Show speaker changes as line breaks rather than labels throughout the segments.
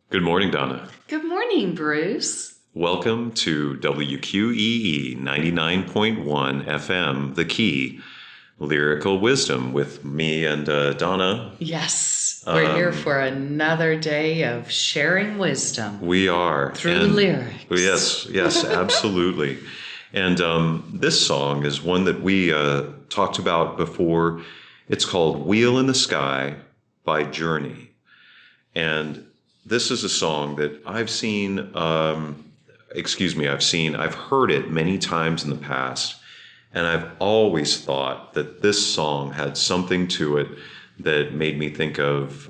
Good morning, Donna.
Good morning, Bruce.
Welcome to WQEE 99.1 FM, The Key, Lyrical Wisdom with me and Donna.
Yes, we're here for another day of sharing wisdom.
We are.
Through lyrics.
Yes, absolutely. And this song is one that we talked about before. It's called Wheel in the Sky by Journey. And this is a song that I've heard it many times in the past. And I've always thought that this song had something to it that made me think of,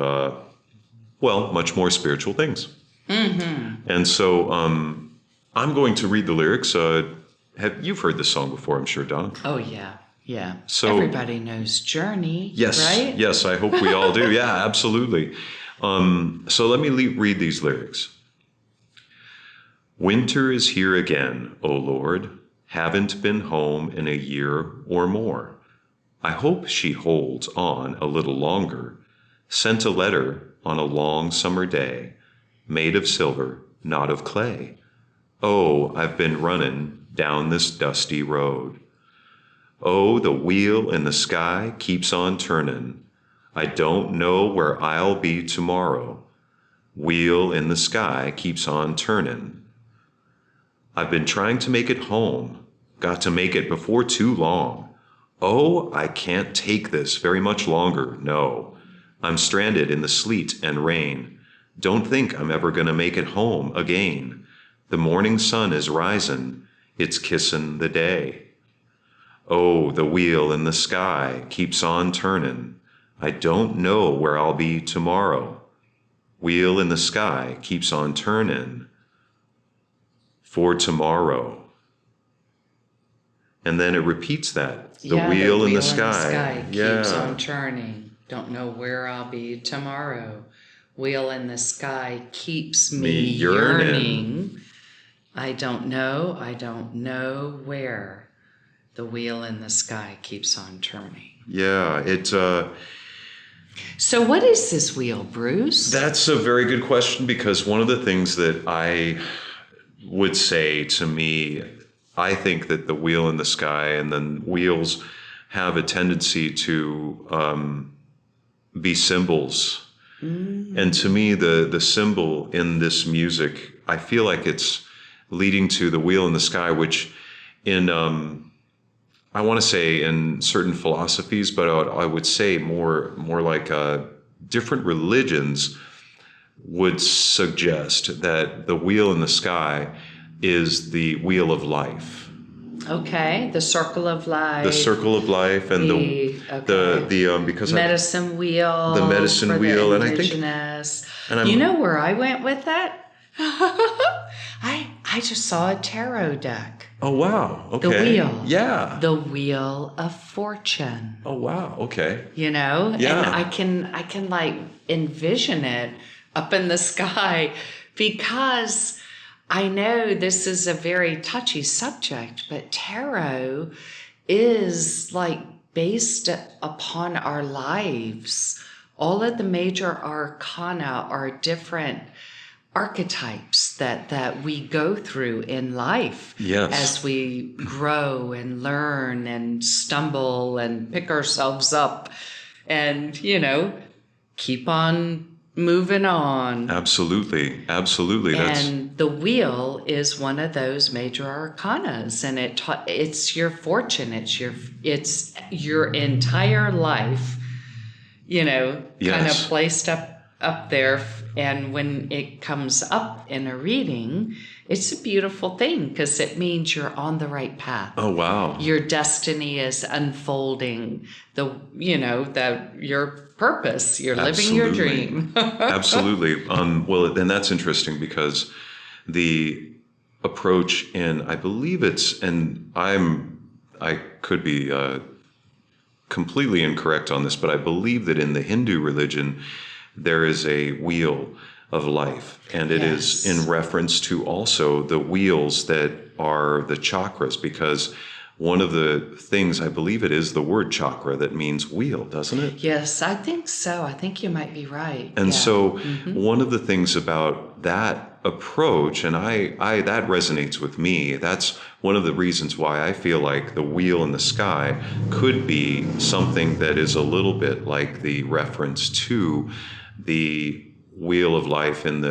much more spiritual things. Mm-hmm. And so I'm going to read the lyrics. You've heard this song before, I'm sure, Donna?
Oh, yeah. Yeah.
So,
everybody knows Journey,
yes,
right?
Yes, I hope we all do. Yeah, absolutely. So let me read these lyrics. Winter is here again, O Lord. Haven't been home in a year or more. I hope she holds on a little longer. Sent a letter on a long summer day, made of silver, not of clay. Oh, I've been running down this dusty road. Oh, the wheel in the sky keeps on turning. I don't know where I'll be tomorrow. Wheel in the sky keeps on turning. I've been trying to make it home. Got to make it before too long. Oh, I can't take this very much longer, no. I'm stranded in the sleet and rain. Don't think I'm ever gonna make it home again. The morning sun is rising. It's kissing the day. Oh, the wheel in the sky keeps on turning. I don't know where I'll be tomorrow. Wheel in the sky keeps on turning for tomorrow. And then it repeats that. The wheel in the sky.
Keeps on turning. Don't know where I'll be tomorrow. Wheel in the sky keeps me yearning. I don't know where. The wheel in the sky keeps on turning.
Yeah,
So what is this wheel, Bruce?
That's a very good question, because one of the things that I would say to me, I think that the wheel in the sky and then wheels have a tendency to be symbols. Mm. And to me, the symbol in this music, I feel like it's leading to the wheel in the sky, which I want to say in certain philosophies, but I would say more like different religions would suggest that the wheel in the sky is the wheel of life.
Okay, the circle of life.
The circle of life, and because
medicine wheel.
The medicine wheel,
and I think. You know where I went with that? I just saw a tarot deck.
Oh, wow. Okay.
The wheel.
Yeah.
The wheel of fortune.
Oh, wow. Okay.
You know?
Yeah.
And I can like envision it up in the sky, because I know this is a very touchy subject, but tarot is like based upon our lives. All of the major arcana are different archetypes that we go through in life.
Yes.
As we grow and learn and stumble and pick ourselves up and, keep on moving on.
Absolutely.
And the wheel is one of those major arcanas, and it's your fortune. It's your entire life,
Yes.
kind of placed up there. And when it comes up in a reading, it's a beautiful thing, because it means you're on the right path.
Oh, wow.
Your destiny is unfolding. Your purpose. You're living your dream.
Absolutely. And that's interesting, because the approach I believe I could be completely incorrect on this, but I believe that in the Hindu religion, there is a wheel of life, and it is in reference to also the wheels that are the chakras, because one of the things, I believe it is the word chakra that means wheel, doesn't it?
Yes, I think so. I think you might be right.
And
Yeah.
so one of the things about that approach, and I that resonates with me, that's one of the reasons why I feel like the wheel in the sky could be something that is a little bit like the reference to the wheel of life in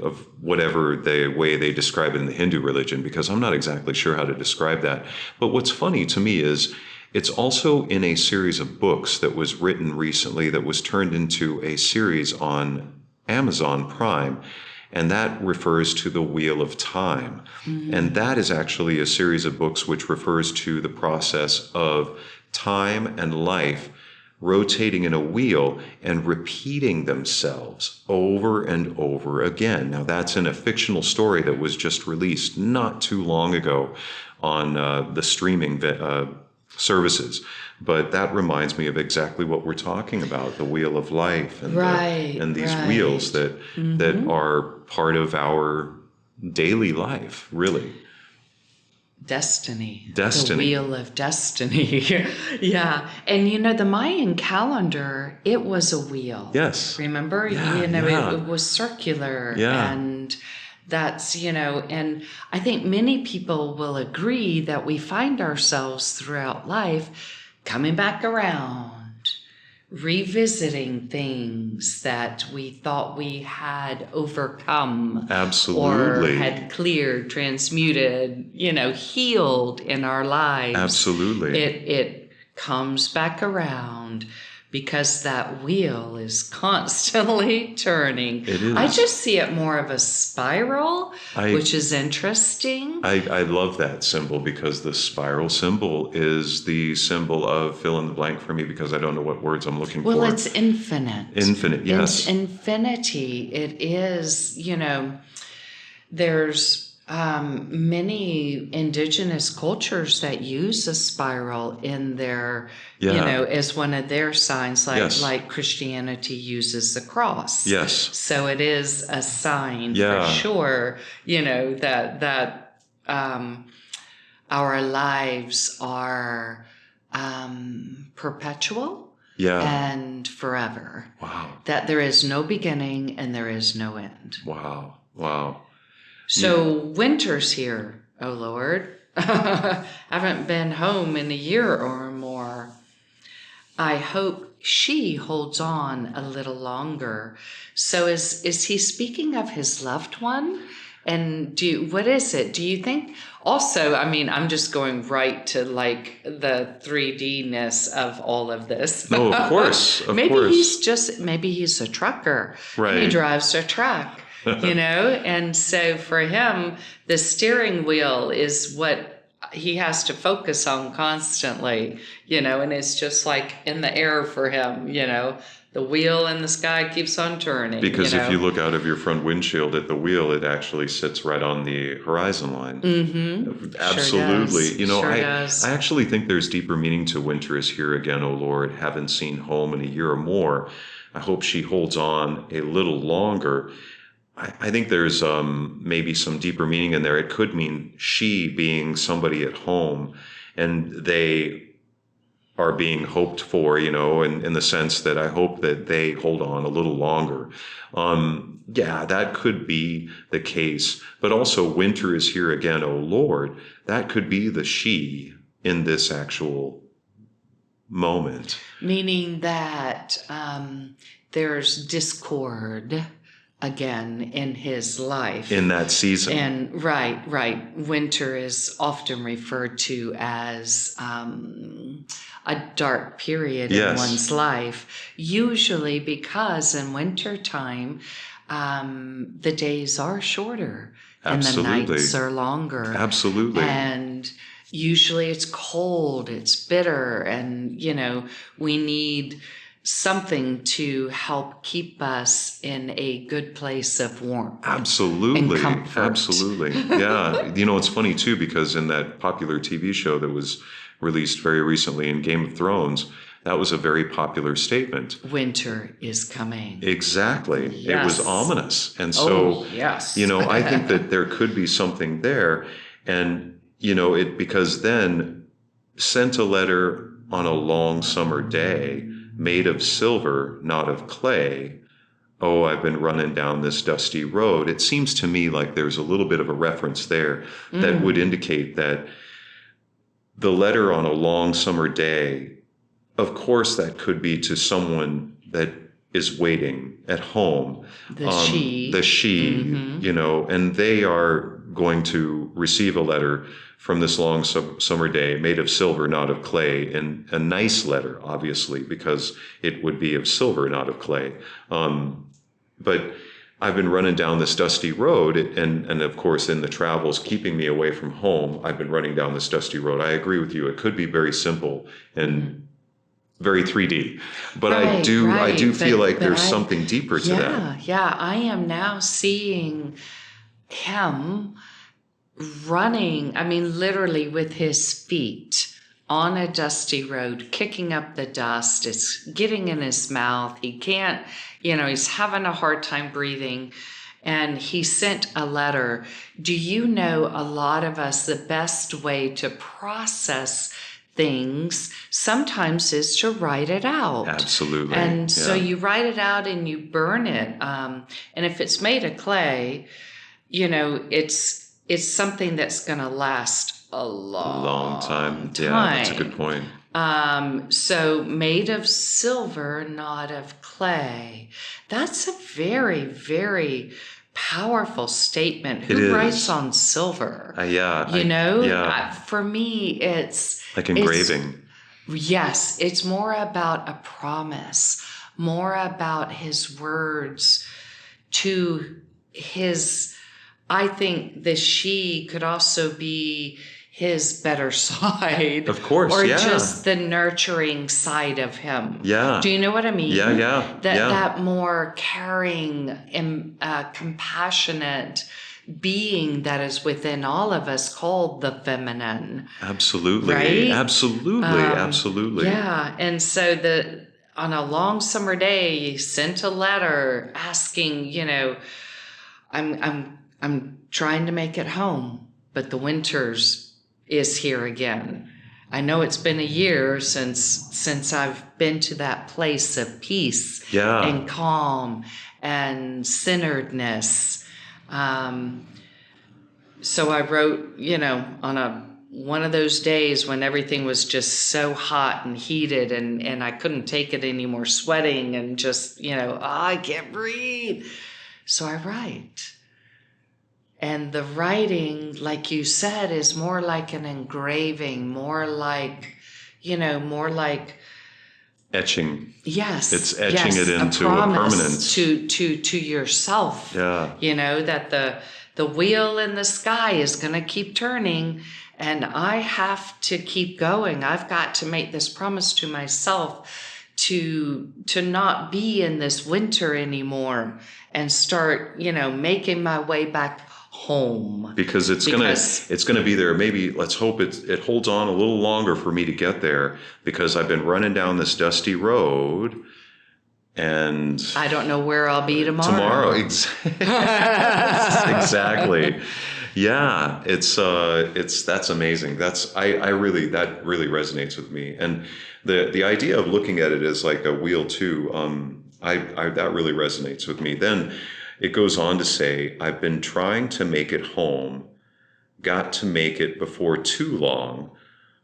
of whatever the way they describe it in the Hindu religion, because I'm not exactly sure how to describe that. But what's funny to me is it's also in a series of books that was written recently that was turned into a series on Amazon Prime, and that refers to the Wheel of Time. And that is actually a series of books which refers to the process of time and life rotating in a wheel and repeating themselves over and over again. Now, that's in a fictional story that was just released not too long ago on the streaming services. But that reminds me of exactly what we're talking about, the wheel of life and, and these wheels that are part of our daily life, really.
Destiny.
The
wheel of destiny. Yeah. And the Mayan calendar, it was a wheel.
Yes.
Remember? It was circular.
Yeah.
And that's, and I think many people will agree that we find ourselves throughout life coming back around, revisiting things that we thought we had overcome.
Absolutely.
Or had cleared, transmuted, healed in our lives.
Absolutely.
It comes back around because that wheel is constantly turning.
It is.
I just see it more of a spiral, which is interesting.
I love that symbol because the spiral symbol is the symbol of fill in the blank for me, because I don't know what words I'm looking for.
Well, it's infinite.
Infinite, yes.
It's infinity. It is, there's many indigenous cultures that use a spiral in their, as one of their signs, like Christianity uses the cross.
Yes.
So it is a sign for sure, that our lives are perpetual. And forever.
Wow.
That there is no beginning and there is no end.
Wow. Wow.
So winter's here, oh Lord. Haven't been home in a year or more. I hope she holds on a little longer. So is he speaking of his loved one? And what is it? Do you think? Also, I'm just going right to like the 3D-ness of all of this.
No, of course.
Maybe he's a trucker.
Right.
He drives a truck, and so for him, the steering wheel is what he has to focus on constantly, and it's just like in the air for him, the wheel in the sky keeps on turning.
Because if you look out of your front windshield at the wheel, it actually sits right on the horizon line. Mm-hmm. Absolutely.
Sure does.
I actually think there's deeper meaning to winter is here again, O Lord. Haven't seen home in a year or more. I hope she holds on a little longer. I think there's maybe some deeper meaning in there. It could mean she being somebody at home and they are being hoped for, in the sense that I hope that they hold on a little longer. That could be the case. But also winter is here again, O Lord. That could be the she in this actual moment. Meaning
that there's discord again in his life.
In that season.
And right. Winter is often referred to as a dark period in one's life, usually because in wintertime, the days are shorter and the nights are longer.
Absolutely.
And usually it's cold, it's bitter, and, we need something to help keep us in a good place of warmth.
Absolutely.
And comfort.
Absolutely. Yeah. It's funny too, because in that popular TV show that was released very recently in Game of Thrones, that was a very popular statement.
Winter is coming.
Exactly.
Yes.
It was ominous. And so, I think that there could be something there. And, because then sent a letter on a long summer day, made of silver, not of clay. Oh, I've been running down this dusty road. It seems to me like there's a little bit of a reference there that would indicate that the letter on a long summer day, of course, that could be to someone that is waiting at home.
The she.
The she, you know, and they are going to receive a letter from this long summer day made of silver, not of clay, and a nice letter, obviously, because it would be of silver, not of clay. But I've been running down this dusty road, and of course, in the travels keeping me away from home, I've been running down this dusty road. I agree with you. It could be very simple and very 3D, but I do feel like there's something deeper to that.
Yeah, I am now seeing him running, I mean, literally with his feet on a dusty road, kicking up the dust. It's getting in his mouth. He can't, he's having a hard time breathing. And he sent a letter. Do you know, a lot of us, the best way to process things sometimes is to write it out.
Absolutely.
And so you write it out and you burn it. And if it's made of clay, it's something that's going to last a long time.
Yeah, that's a good point.
So made of silver, not of clay. That's a very, very powerful statement. Who writes on silver? For me, it's
like engraving.
Yes, it's more about a promise, more about his words to his. I think the she could also be his better side.
Of course,
or just the nurturing side of him.
Yeah.
Do you know what I mean?
Yeah.
That more caring and compassionate being that is within all of us, called the feminine.
Absolutely.
Right?
Absolutely.
Yeah. And so on a long summer day, he sent a letter asking, I'm trying to make it home, but the winters is here again. I know it's been a year since I've been to that place of peace and calm and centeredness. So I wrote, on one of those days when everything was just so hot and heated and I couldn't take it anymore, sweating and just, I can't breathe. So I write. And the writing, like you said, is more like an engraving, more like
etching.
Yes.
It's etching it into a permanence.
To yourself.
Yeah.
That the wheel in the sky is going to keep turning and I have to keep going. I've got to make this promise to myself to not be in this winter anymore and start, making my way back home,
because it's gonna be there. Maybe let's hope it holds on a little longer for me to get there, because I've been running down this dusty road and
I don't know where I'll be tomorrow.
Exactly. Yeah, that's amazing. That really resonates with me, and the idea of looking at it as like a wheel too. That really resonates with me. Then it goes on to say, I've been trying to make it home, got to make it before too long.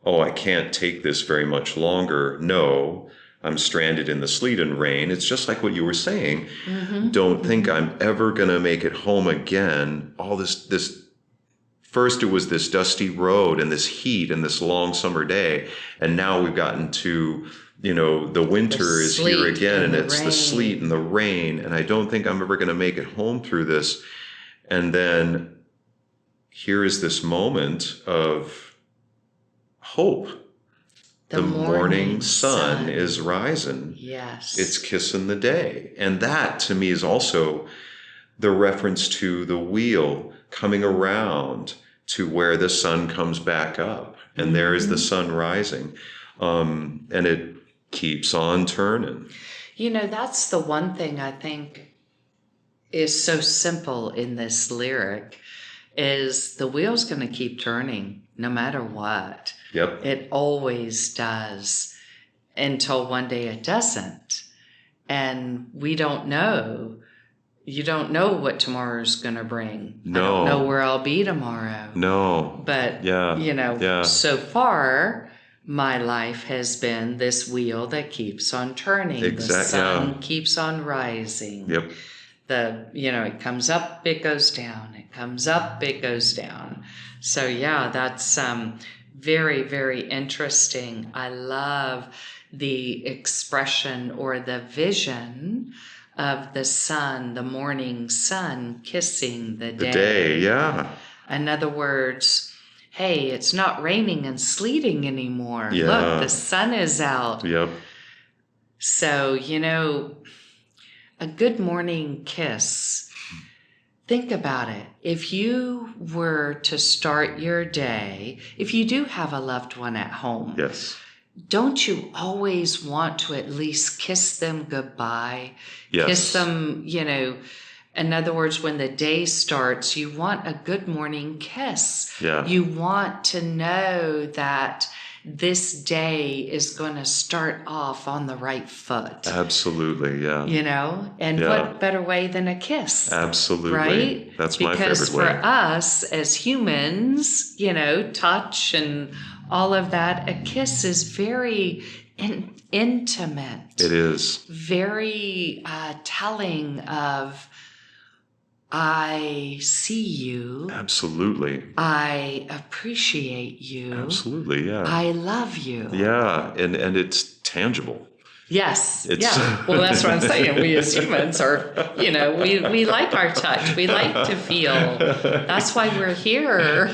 Oh, I can't take this very much longer. No, I'm stranded in the sleet and rain. It's just like what you were saying. Don't think I'm ever going to make it home again. All this, first it was this dusty road and this heat and this long summer day. And now we've gotten to, the winter is here again, and it's the sleet and the rain, and I don't think I'm ever going to make it home through this. And then here is this moment of hope. The morning sun is rising.
Yes.
It's kissing the day. And that, to me, is also the reference to the wheel coming around to where the sun comes back up. And there is the sun rising. And it keeps on turning.
That's the one thing I think is so simple in this lyric, is the wheel's going to keep turning no matter what.
Yep.
It always does, until one day it doesn't. And we don't know. You don't know what tomorrow's going to bring.
No.
I don't know where I'll be tomorrow.
No.
But, so far, my life has been this wheel that keeps on turning. The sun keeps on rising.
Yep.
It comes up, it goes down. It comes up, it goes down. So, that's very, very interesting. I love the expression or the vision of the sun, the morning sun kissing the day.
The day, yeah.
In other words, hey, it's not raining and sleeting anymore.
Yeah.
Look, the sun is out.
Yep.
So, a good morning kiss. Think about it. If you were to start your day, if you do have a loved one at home,
yes,
don't you always want to at least kiss them goodbye?
Yes.
Kiss them, in other words, when the day starts, you want a good morning kiss.
Yeah.
You want to know that this day is going to start off on the right foot.
Absolutely, yeah.
And what better way than a kiss?
Absolutely.
Right?
That's my favorite way.
Because for us as humans, touch and all of that, a kiss is very intimate.
It is.
Very telling of, I see you.
Absolutely.
I appreciate you.
Absolutely, yeah.
I love you.
Yeah, and it's tangible.
Yes. Well, that's what I'm saying. We as humans are, we like our touch. We like to feel. That's why we're here.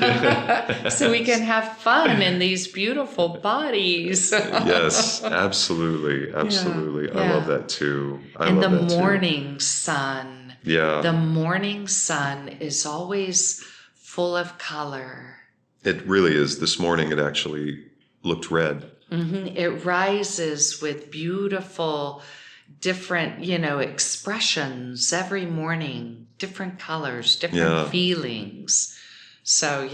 So we can have fun in these beautiful bodies.
Yes, absolutely. Absolutely.
Yeah.
I love that too.
And the morning sun.
Yeah.
The morning sun is always full of color.
It really is. This morning it actually looked red.
Mm-hmm. It rises with beautiful, different, expressions every morning, different colors, different feelings. So,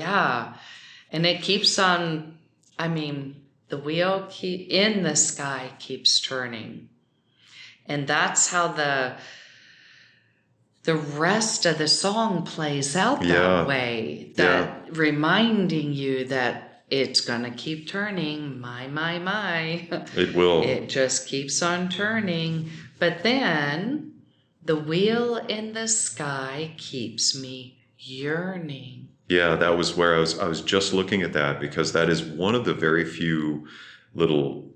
and it keeps on, the wheel in the sky keeps turning. And that's how the rest of the song plays out that way, reminding you that it's going to keep turning. My.
It will.
It just keeps on turning. But then the wheel in the sky keeps me yearning.
Yeah, that was where I was just looking at that, because that is one of the very few little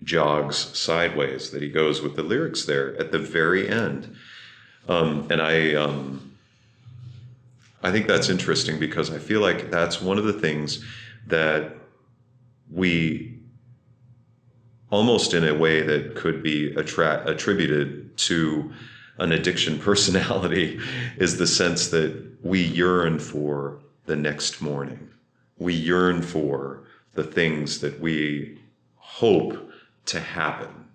jogs sideways that he goes with the lyrics there at the very end. And I think that's interesting, because I feel like that's one of the things that we, almost in a way that could be attributed to an addiction personality, is the sense that we yearn for the next morning. We yearn for the things that we hope to happen.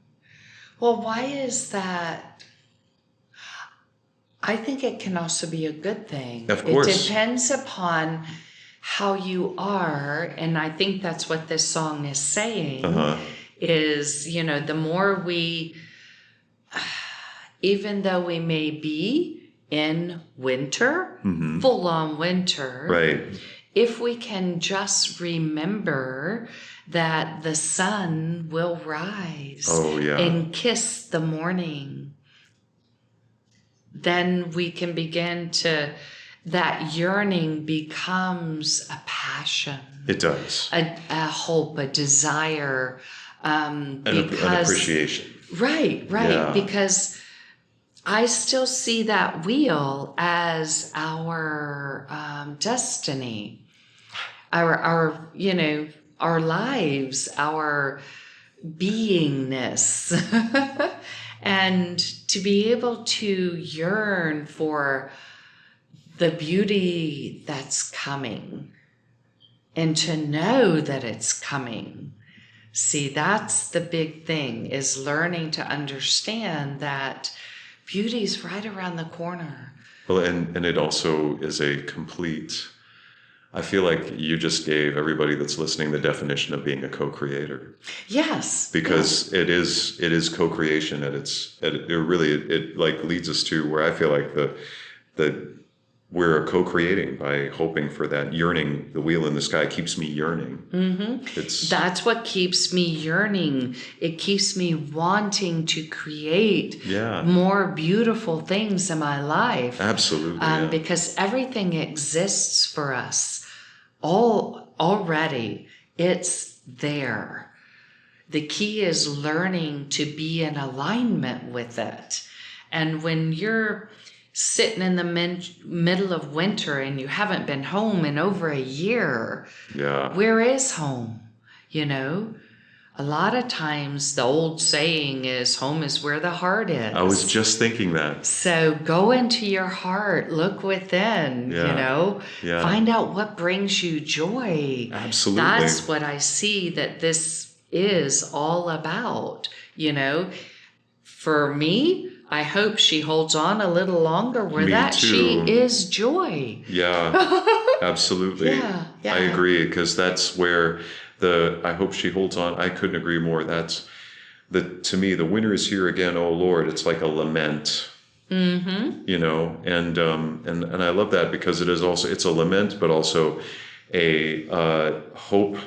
Well, why is that? I think it can also be a good thing.
Of course.
It depends upon how you are, and I think that's what this song is saying, is, the more we, even though we may be in winter, full on winter,
right?
If we can just remember that the sun will rise and kiss the morning, then we can begin to, that yearning becomes a passion.
It does.
A hope, a desire.
An appreciation.
Right. Yeah. Because I still see that wheel as our destiny, our lives, our beingness. And to be able to yearn for the beauty that's coming and to know that it's coming. See, that's the big thing, is learning to understand that beauty's right around the corner.
Well, and it also is a complete I feel like you just gave everybody that's listening the definition of being a co-creator.
Yes.
Because it is co-creation at it like leads us to where I feel like the we're co-creating by hoping for that yearning. The wheel in the sky keeps me yearning.
That's what keeps me yearning. It keeps me wanting to create more beautiful things in my life.
Absolutely.
Because everything exists for us already. It's there. The key is learning to be in alignment with it. And when you're sitting in the middle of winter and you haven't been home in over a year, where is home? You know, a lot of times the old saying is home is where the heart is.
I was just thinking that.
So go into your heart, look within, find out what brings you joy.
Absolutely.
That's what I see that this is all about, For me, I hope she holds on a little longer she is joy.
Yeah, absolutely.
Yeah.
I agree, because that's where I hope she holds on. I couldn't agree more. That's to me, the winter is here again, oh Lord. It's like a lament, and I love that because it's a lament, but also a hope.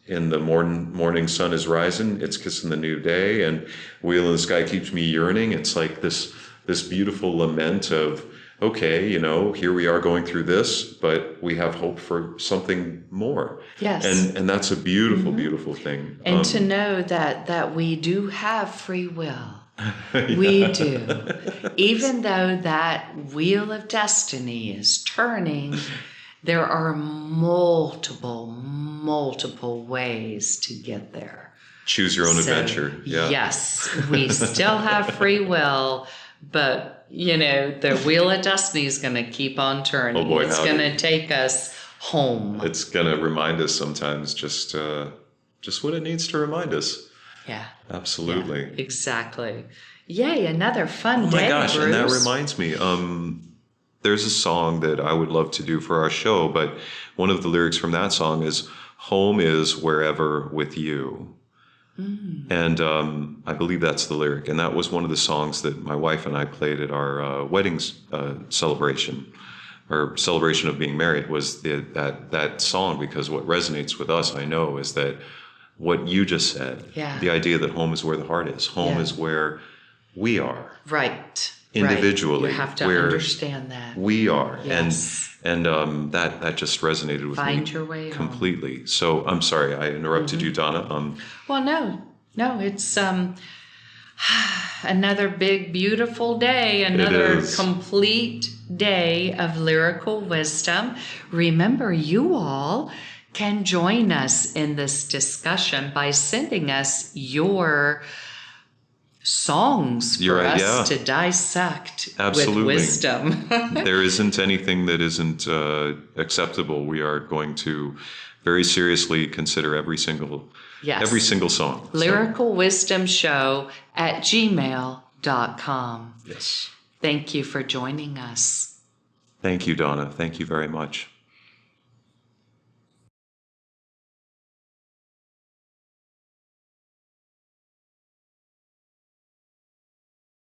In the morning sun is rising, it's kissing the new day, and wheel in the sky keeps me yearning. It's like this beautiful lament of, okay, here we are going through this, but we have hope for something more.
Yes.
And that's a beautiful, beautiful thing.
And to know that we do have free will. We do. Even though that wheel of destiny is turning, there are multiple ways to get there.
Choose your own adventure. Yeah.
Yes, we still have free will, but the wheel of destiny is going to keep on turning.
Oh boy,
it's going to take us home.
It's going to remind us sometimes just what it needs to remind us.
Yeah.
Absolutely.
Yeah, exactly. Yay, another fun day.
Oh my gosh,
Bruce.
And that reminds me, there's a song that I would love to do for our show, but one of the lyrics from that song is, home is wherever with you. And I believe that's the lyric. And that was one of the songs that my wife and I played at our wedding celebration, or celebration of being married, was that song, because what resonates with us, I know, is that what you just said, the idea that home is where the heart is. Home is where we are.
Right.
Individually.
You have to understand that.
We are.
Yes.
And that just resonated with me.
Find your way
completely.
home.
So I'm sorry, I interrupted you, Donna.
Well, no, it's another big, beautiful day, another complete day of lyrical wisdom. Remember, you all can join us in this discussion by sending us your songs for us to dissect with wisdom.
There isn't anything that isn't acceptable. We are going to very seriously consider every single song.
lyricalwisdomshow@gmail.com.
Yes.
Thank you for joining us.
Thank you, Donna. Thank you very much.